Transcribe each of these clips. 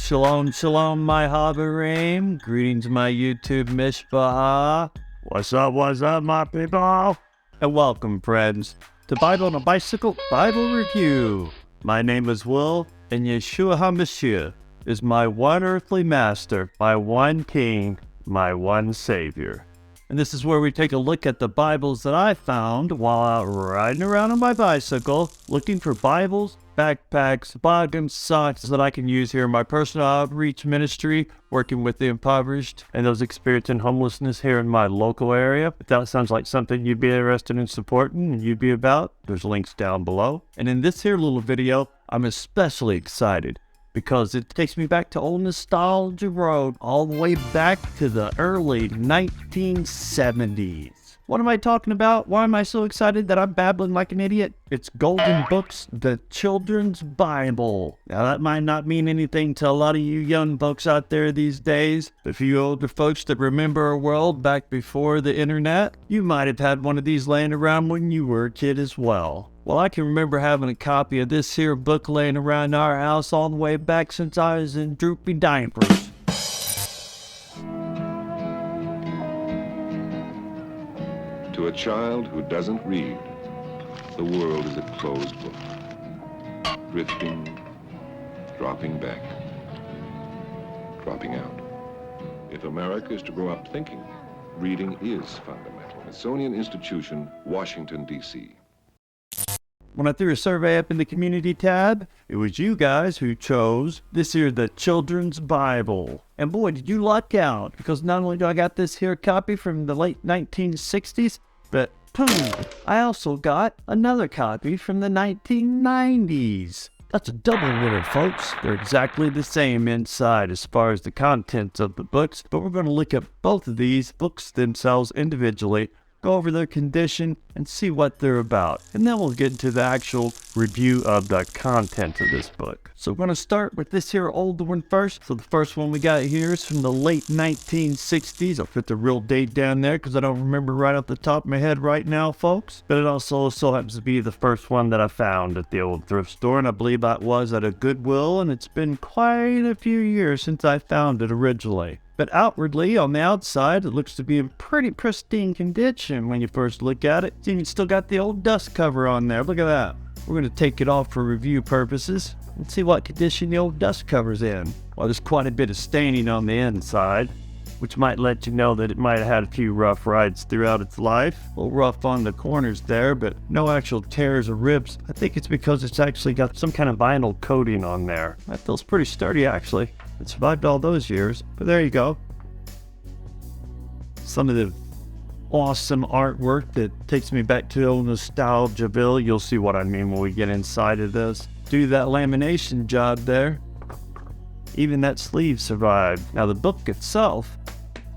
Shalom, shalom, my chaverim. Greetings, my YouTube mishpacha. What's up, my people? And welcome, friends, to Bible on a Bicycle Bible Review. My name is Will, and Yeshua Hamashiach is my one earthly master, my one king, my one savior. And this is where we take a look at the Bibles that I found while out riding around on my bicycle, looking for Bibles, backpacks, bogans, socks that I can use here in my personal outreach ministry, working with the impoverished and those experiencing homelessness here in my local area. If that sounds like something you'd be interested in supporting and you'd be about, there's links down below. And in this here little video, I'm especially excited because it takes me back to old nostalgia road, all the way back to the early 1970s. What am I talking about? Why am I so excited that I'm babbling like an idiot? It's Golden Books, the Children's Bible. Now that might not mean anything to a lot of you young folks out there these days, but for you older folks that remember a world back before the internet, you might have had one of these laying around when you were a kid as well. Well, I can remember having a copy of this here book laying around our house all the way back since I was in droopy diapers. To a child who doesn't read, the world is a closed book, drifting, dropping back, dropping out. If America is to grow up thinking, reading is fundamental. Smithsonian Institution, Washington, D.C. When I threw a survey up in the community tab, it was you guys who chose this here, the Children's Bible. And boy, did you luck out, because not only do I got this here copy from the late 1960s, but I also got another copy from the 1990s. That's a double winner, folks. They're exactly the same inside as far as the contents of the books, but we're going to look at both of these books themselves individually, go over their condition, and see what they're about. And then we'll get into the actual review of the content of this book. So we're going to start with this here older one first. So the first one we got here is from the late 1960s. I'll put the real date down there because I don't remember right off the top of my head right now, folks. But it also happens to be the first one that I found at the old thrift store, and I believe that was at a Goodwill, and it's been quite a few years since I found it originally. But outwardly, on the outside, it looks to be in pretty pristine condition when you first look at it. It's even still got the old dust cover on there. Look at that. We're going to take it off for review purposes and see what condition the old dust cover's in. Well, there's quite a bit of staining on the inside, which might let you know that it might have had a few rough rides throughout its life. A little rough on the corners there, but no actual tears or rips. I think it's because it's actually got some kind of vinyl coating on there. That feels pretty sturdy, actually. It survived all those years, but there you go. Some of the awesome artwork that takes me back to old Nostalgiaville. You'll see what I mean when we get inside of this. Do that lamination job there. Even that sleeve survived. Now the book itself,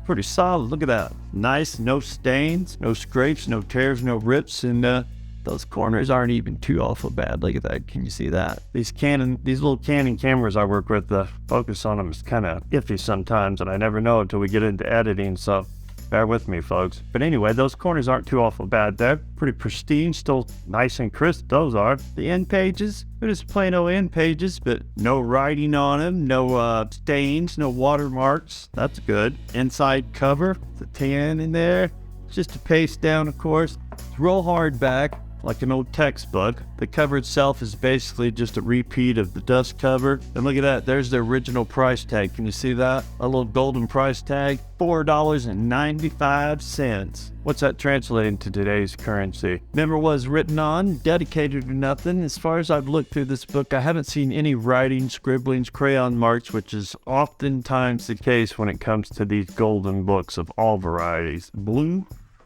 pretty solid. Look at that. Nice, no stains, no scrapes, no tears, no rips, and those corners aren't even too awful bad. Look at that. Can you see that? These little Canon cameras I work with, the focus on them is kind of iffy sometimes, and I never know until we get into editing, so bear with me, folks. But anyway, those corners aren't too awful bad there. Pretty pristine, still nice and crisp, those are. The end pages, they're just plain old end pages, but no writing on them, no stains, no watermarks. That's good. Inside cover, the tan in there. Just a paste down, of course. It's real hardback, like an old textbook. The cover itself is basically just a repeat of the dust cover. And look at that, there's the original price tag. Can you see that? A little golden price tag, $4.95. What's that translating to today's currency? Never was written on, dedicated or nothing. As far as I've looked through this book, I haven't seen any writing, scribblings, crayon marks, which is oftentimes the case when it comes to these golden books of all varieties. Blue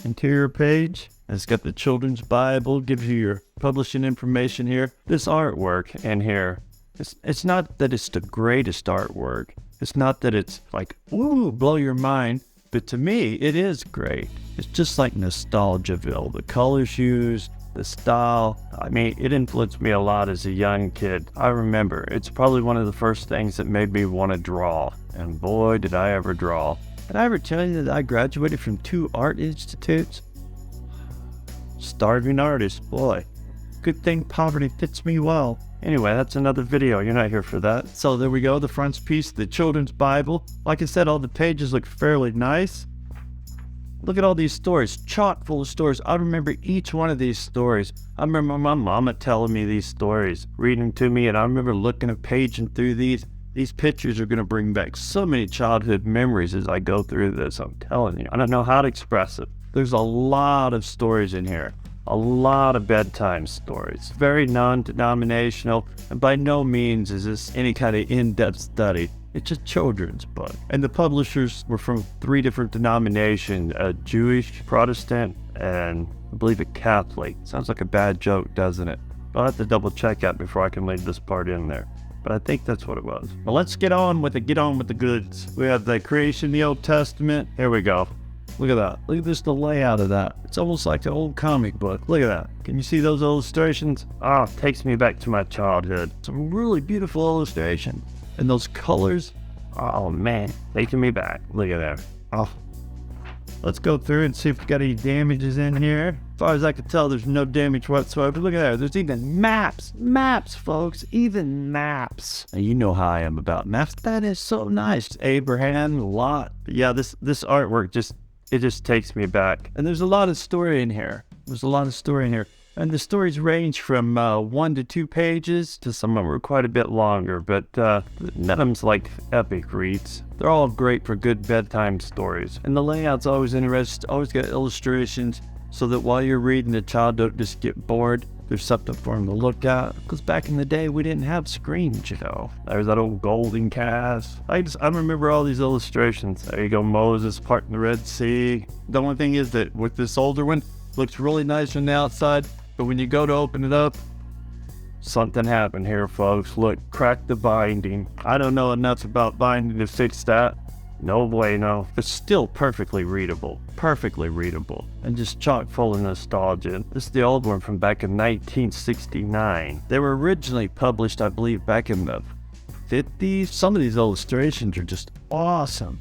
interior page. It's got the Children's Bible, gives you your publishing information here. This artwork in here, it's not that it's the greatest artwork. It's not that it's like, ooh, blow your mind. But to me, it is great. It's just like Nostalgiaville. The colors used, the style. I mean, it influenced me a lot as a young kid. I remember, it's probably one of the first things that made me want to draw. And boy, did I ever draw. Did I ever tell you that I graduated from 2 art institutes? Starving artist, boy. Good thing poverty fits me well. Anyway, that's another video. You're not here for that. So there we go, the frontispiece, the children's Bible. Like I said, all the pages look fairly nice. Look at all these stories, chock full of stories. I remember each one of these stories. I remember my mama telling me these stories, reading to me, and I remember looking at paging through these. These pictures are going to bring back so many childhood memories as I go through this. I'm telling you, I don't know how to express it. There's a lot of stories in here, a lot of bedtime stories, very non-denominational, and by no means is this any kind of in-depth study. It's a children's book. And the publishers were from 3 different denominations, a Jewish, Protestant, and I believe a Catholic. Sounds like a bad joke, doesn't it? I'll have to double check that before I can leave this part in there. But I think that's what it was. Well, let's get on with it. Get on with the goods. We have the creation of the Old Testament. Here we go. Look at that. Look at this, the layout of that. It's almost like an old comic book. Look at that. Can you see those illustrations? Oh, it takes me back to my childhood. Some really beautiful illustration. And those colors, oh man, taking me back. Look at that. Oh. Let's go through and see if we got any damages in here. As far as I can tell, there's no damage whatsoever. Look at that. There's even maps. Maps, folks. Even maps. And you know how I am about maps. That is so nice. Abraham, Lot. But yeah, this artwork just takes me back. And there's a lot of story in here. And the stories range from 1 to 2 pages to some of them are quite a bit longer, but none of them's like epic reads. They're all great for good bedtime stories. And the layout's always interesting, always got illustrations so that while you're reading, the child don't just get bored. There's something for them to look at. Because back in the day, we didn't have screens, you know. There's that old golden calf. I remember all these illustrations. There you go, Moses parting the Red Sea. The only thing is that with this older one, looks really nice from the outside. But when you go to open it up, something happened here, folks. Look, crack the binding. I don't know enough about binding to fix that. No bueno. It's still perfectly readable. Perfectly readable. And just chock full of nostalgia. This is the old one from back in 1969. They were originally published, I believe, back in the 50s. Some of these illustrations are just awesome.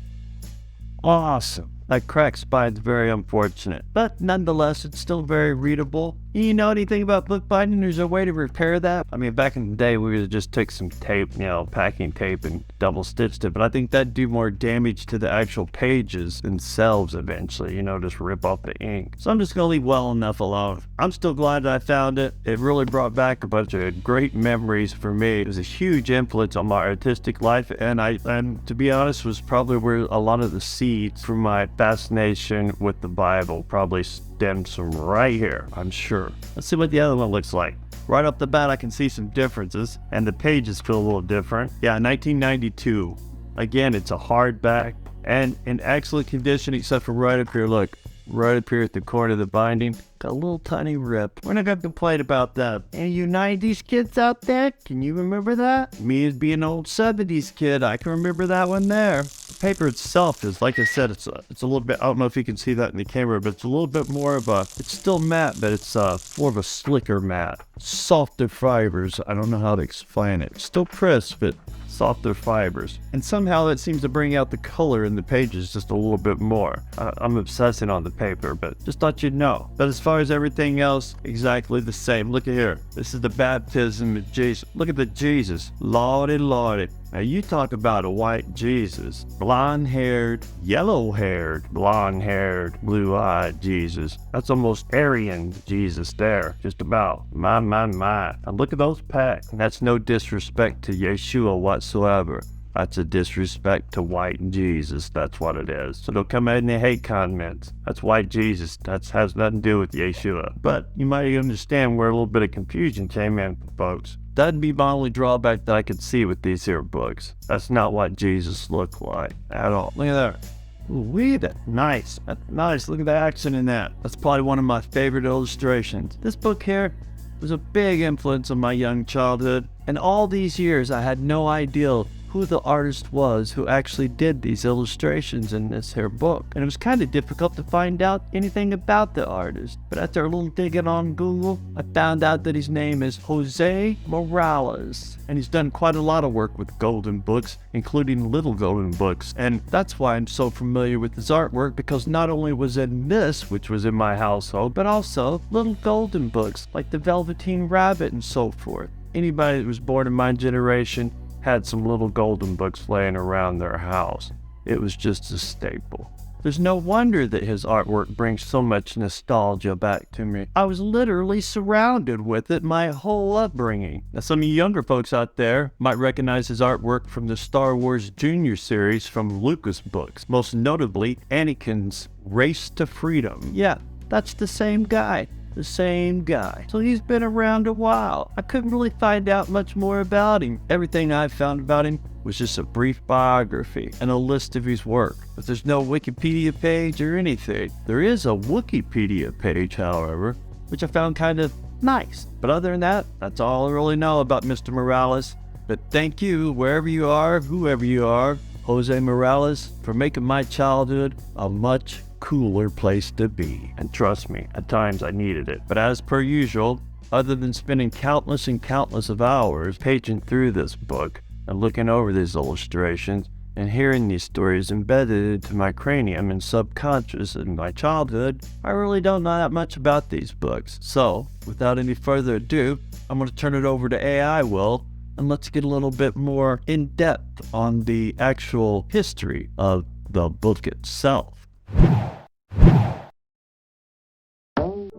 Awesome. That cracked spine's very unfortunate, but nonetheless, it's still very readable. You know anything about book binding? There's a way to repair that? I mean, back in the day, we would just take some tape, you know, packing tape and double stitched it, but I think that'd do more damage to the actual pages themselves eventually, you know, just rip off the ink. So I'm just gonna leave well enough alone. I'm still glad that I found it. It really brought back a bunch of great memories for me. It was a huge influence on my artistic life, and to be honest, was probably where a lot of the seeds for my fascination with the Bible probably stems from right here, I'm sure. Let's see what the other one looks like. Right off the bat, I can see some differences, and the pages feel a little different. Yeah, 1992. Again, it's a hardback and in excellent condition, except for right up here. Look, right up here at the corner of the binding, got a little tiny rip. We're not gonna complain about that. Any of you 90s kids out there, can you remember that? Me as being an old 70s kid, I can remember that one there. The paper itself is, like I said, it's a little bit, I don't know if you can see that in the camera, but it's a little bit more of a, it's still matte, but it's more of a slicker matte. Softer fibers, I don't know how to explain it. Still crisp, but softer fibers. And somehow that seems to bring out the color in the pages just a little bit more. I'm obsessing on the paper, but just thought you'd know. But as far as everything else, exactly the same. Look at here. This is the baptism of Jesus. Look at the Jesus. Lordy, Lordy. Now you talk about a white Jesus. Blonde-haired, yellow-haired, blonde-haired, blue-eyed Jesus. That's almost Aryan Jesus there. Just about. My. And look at those packs. And that's no disrespect to Yeshua whatsoever. That's a disrespect to white Jesus. That's what it is. So don't come out in the hate comments. That's white Jesus. That has nothing to do with Yeshua. But you might understand where a little bit of confusion came in, folks. That'd be my only drawback that I could see with these here books. That's not what Jesus looked like at all. Look at that. Ooh, read it. Nice. That's nice. Look at the action in that. That's probably one of my favorite illustrations. This book here was a big influence on my young childhood. And all these years, I had no idea who the artist was who actually did these illustrations in this here book. And it was kind of difficult to find out anything about the artist. But after a little digging on Google, I found out that his name is Jose Morales. And he's done quite a lot of work with golden books, including little golden books. And that's why I'm so familiar with his artwork, because not only was it in this, which was in my household, but also little golden books like the Velveteen Rabbit and so forth. anybody that was born in my generation had some little golden books laying around their house. It was just a staple. There's no wonder that his artwork brings so much nostalgia back to me. I was literally surrounded with it my whole upbringing. Now, some of you younger folks out there might recognize his artwork from the Star Wars Junior series from Lucas Books, most notably Anakin's Race to Freedom. Yeah, that's the same guy. The same guy. So he's been around a while. I couldn't really find out much more about him. Everything I found about him was just a brief biography and a list of his work. But there's no Wikipedia page or anything. There is a Wikipedia page, however, which I found kind of nice. But other than that, that's all I really know about Mr. Morales. But thank you, wherever you are, whoever you are, Jose Morales, for making my childhood a much cooler place to be. And trust me, at times I needed it. But as per usual, other than spending countless and countless of hours paging through this book and looking over these illustrations and hearing these stories embedded into my cranium and subconscious in my childhood, I really don't know that much about these books. So, without any further ado, I'm going to turn it over to AI, Will, and let's get a little bit more in depth on the actual history of the book itself.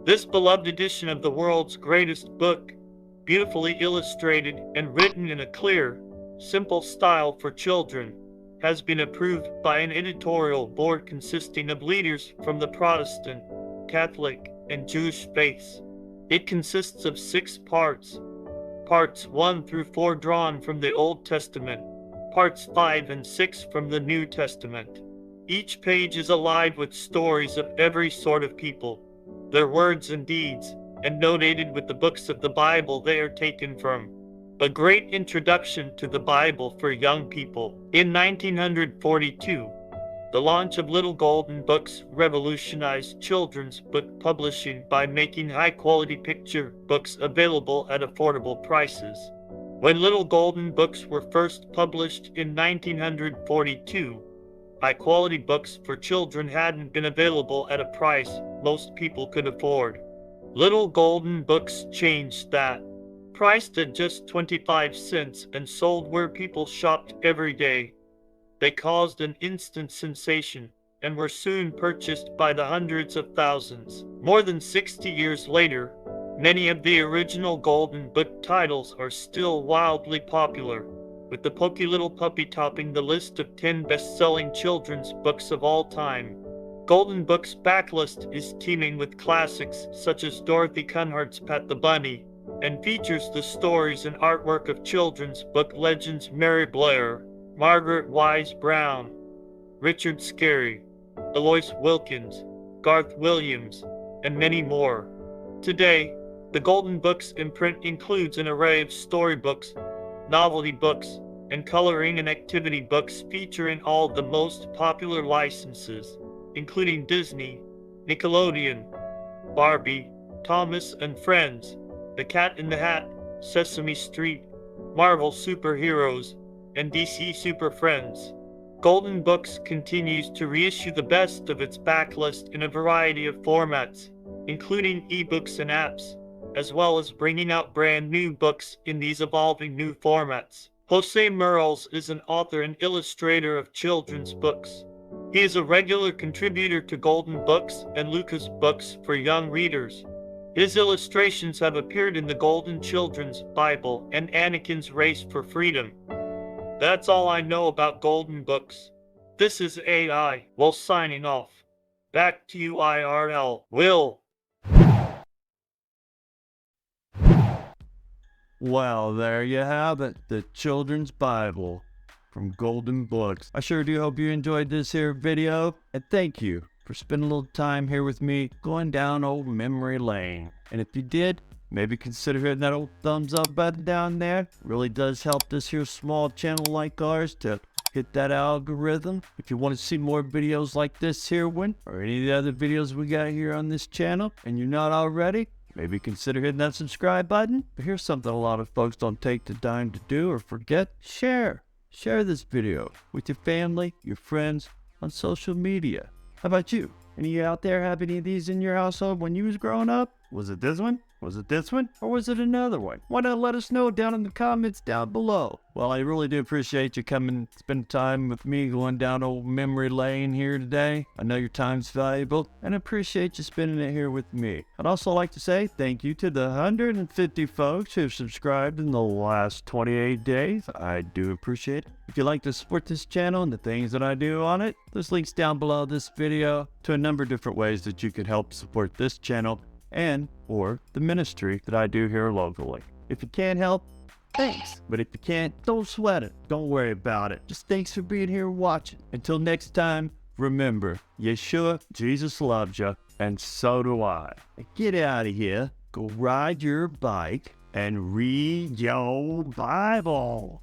This beloved edition of the world's greatest book, beautifully illustrated and written in a clear, simple style for children, has been approved by an editorial board consisting of leaders from the Protestant, Catholic, and Jewish faiths. It consists of 6 parts. Parts 1 through 4 drawn from the Old Testament, parts 5 and 6 from the New Testament. Each page is alive with stories of every sort of people, their words and deeds, and notated with the books of the Bible they are taken from. A great introduction to the Bible for young people. In 1942, the launch of Little Golden Books revolutionized children's book publishing by making high-quality picture books available at affordable prices. When Little Golden Books were first published in 1942, high-quality books for children hadn't been available at a price most people could afford. Little Golden Books changed that. Priced at just 25 cents and sold where people shopped every day, they caused an instant sensation and were soon purchased by the hundreds of thousands. More than 60 years later, many of the original Golden Book titles are still wildly popular, with the Pokey Little Puppy topping the list of 10 best-selling children's books of all time. Golden Book's backlist is teeming with classics such as Dorothy Cunhardt's Pat the Bunny, and features the stories and artwork of children's book legends Mary Blair, Margaret Wise Brown, Richard Scarry, Eloise Wilkins, Garth Williams, and many more. Today, the Golden Books imprint includes an array of storybooks, novelty books, and coloring and activity books featuring all the most popular licenses, including Disney, Nickelodeon, Barbie, Thomas and Friends, The Cat in the Hat, Sesame Street, Marvel Superheroes, and DC Super Friends. Golden Books continues to reissue the best of its backlist in a variety of formats, including ebooks and apps, as well as bringing out brand new books in these evolving new formats. Jose Morales is an author and illustrator of children's books. He is a regular contributor to Golden Books and Lucas Books for young readers. His illustrations have appeared in the Golden Children's Bible and Anakin's Race for Freedom. That's all I know about Golden Books. This is AI, Will signing off. Back to you IRL, Will. Well, there you have it, the Children's Bible from Golden Books. I sure do hope you enjoyed this here video, and thank you for spending a little time here with me going down old memory lane. And if you did, maybe consider hitting that old thumbs up button down there. It really does help this here small channel like ours to hit that algorithm. If you want to see more videos like this here one, or any of the other videos we got here on this channel, and you're not already, maybe consider hitting that subscribe button. But here's something a lot of folks don't take the time to do or forget. Share. Share this video with your family, your friends, on social media. How about you? Any of you out there have any of these in your household when you was growing up? Was it this one? Was it this one or was it another one? Why not let us know down in the comments down below? Well, I really do appreciate you coming, spend time with me going down old memory lane here today. I know your time's valuable and I appreciate you spending it here with me. I'd also like to say thank you to the 150 folks who have subscribed in the last 28 days. I do appreciate it. If you'd like to support this channel and the things that I do on it, there's links down below this video to a number of different ways that you can help support this channel and or the ministry that I do here locally. If you can't help, thanks. But if you can't, don't sweat it. Don't worry about it. Just thanks for being here watching. Until next time, remember, Yeshua, Jesus loves you, and so do I. Now get out of here, go ride your bike, and read your Bible.